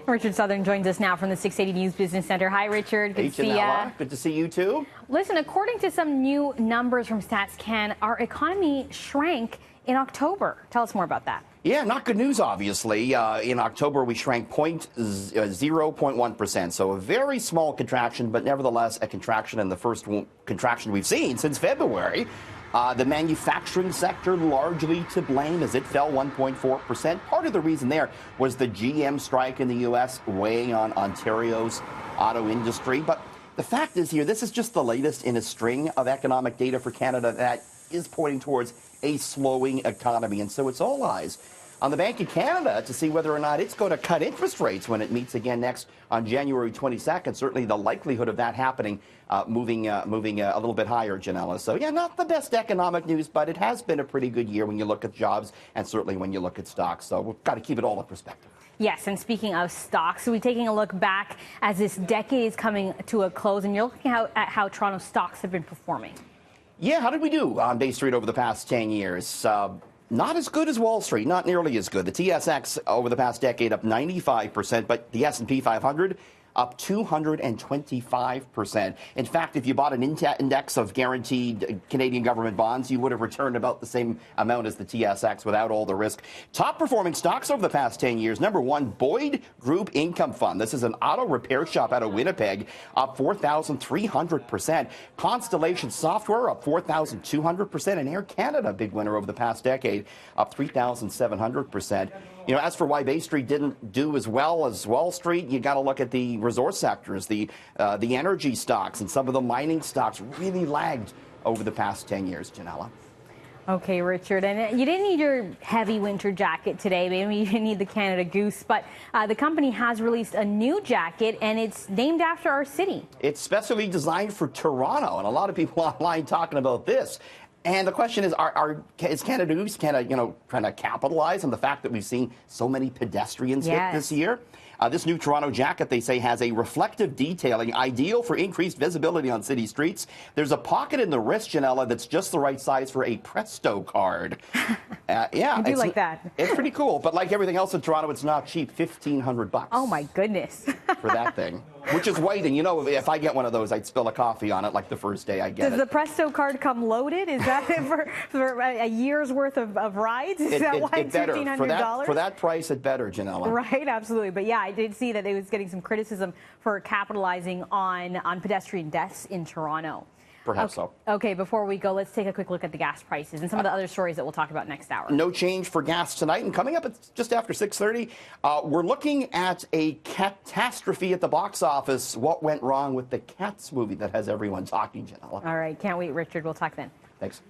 Richard Southern joins us now from the 680 News Business Center. Hi, Richard. Good to see you. Good to see you, too. Listen, according to some new numbers from StatsCan, our economy shrank in October. Tell us more about that. Yeah, not good news, obviously. In October, we shrank 0.1%, so a very small contraction, but nevertheless a contraction, and the first contraction we've seen since February. The manufacturing sector largely to blame as it fell 1.4%. Part of the reason there was the GM strike in the U.S. weighing on Ontario's auto industry. But the fact is here, this is just the latest in a string of economic data for Canada that is pointing towards a slowing economy. And so it's all eyes on the Bank of Canada to see whether or not it's going to cut interest rates when it meets again next on January 22nd. Certainly the likelihood of that happening moving a little bit higher, Janella. So, yeah, not the best economic news, but it has been a pretty good year when you look at jobs and certainly when you look at stocks. So we've got to keep it all in perspective. Yes, and speaking of stocks, we're taking a look back as this decade is coming to a close, and you're looking at how Toronto stocks have been performing. Yeah, how did we do on Bay Street over the past 10 years? Not as good as Wall Street, not nearly as good. The TSX over the past decade up 95%, but the S&P 500 up 225%. In fact, if you bought an index of guaranteed Canadian government bonds, you would have returned about the same amount as the TSX without all the risk. Top performing stocks over the past 10 years. Number one, Boyd Group Income Fund. This is an auto repair shop out of Winnipeg, up 4,300%. Constellation Software up 4,200%. And Air Canada, big winner over the past decade, up 3,700%. You know, as for why Bay Street didn't do as well as Wall Street, you got to look at the resource sectors, the energy stocks, and some of the mining stocks really lagged over the past 10 years, Janella. Okay, Richard, and you didn't need your heavy winter jacket today. Maybe you didn't need the Canada Goose, but the company has released a new jacket, and it's named after our city. It's specially designed for Toronto, and a lot of people online talking about this. And the question is, is Canada Goose trying to capitalize on the fact that we've seen so many pedestrians hit this year? This new Toronto jacket, they say, has a reflective detailing, ideal for increased visibility on city streets. There's a pocket in the wrist, Janella, that's just the right size for a Presto card. Yeah, I do like that. It's pretty cool, but like everything else in Toronto, it's not cheap. $1,500. Oh my goodness! For that thing, which is white, and you know, if I get one of those, I'd spill a coffee on it like the first day I get it. Does the Presto card come loaded? Is that for a year's worth of rides? Is that why it's $1,500? For that price, it better, Janella. Right, absolutely. But yeah, I did see that it was getting some criticism for capitalizing on pedestrian deaths in Toronto. Perhaps so. Okay, before we go, let's take a quick look at the gas prices and some of the other stories that we'll talk about next hour. No change for gas tonight, and coming up at just after 6:30, we're looking at a catastrophe at the box office. What went wrong with the Cats movie that has everyone talking, Janella? All right, can't wait, Richard. We'll talk then. Thanks.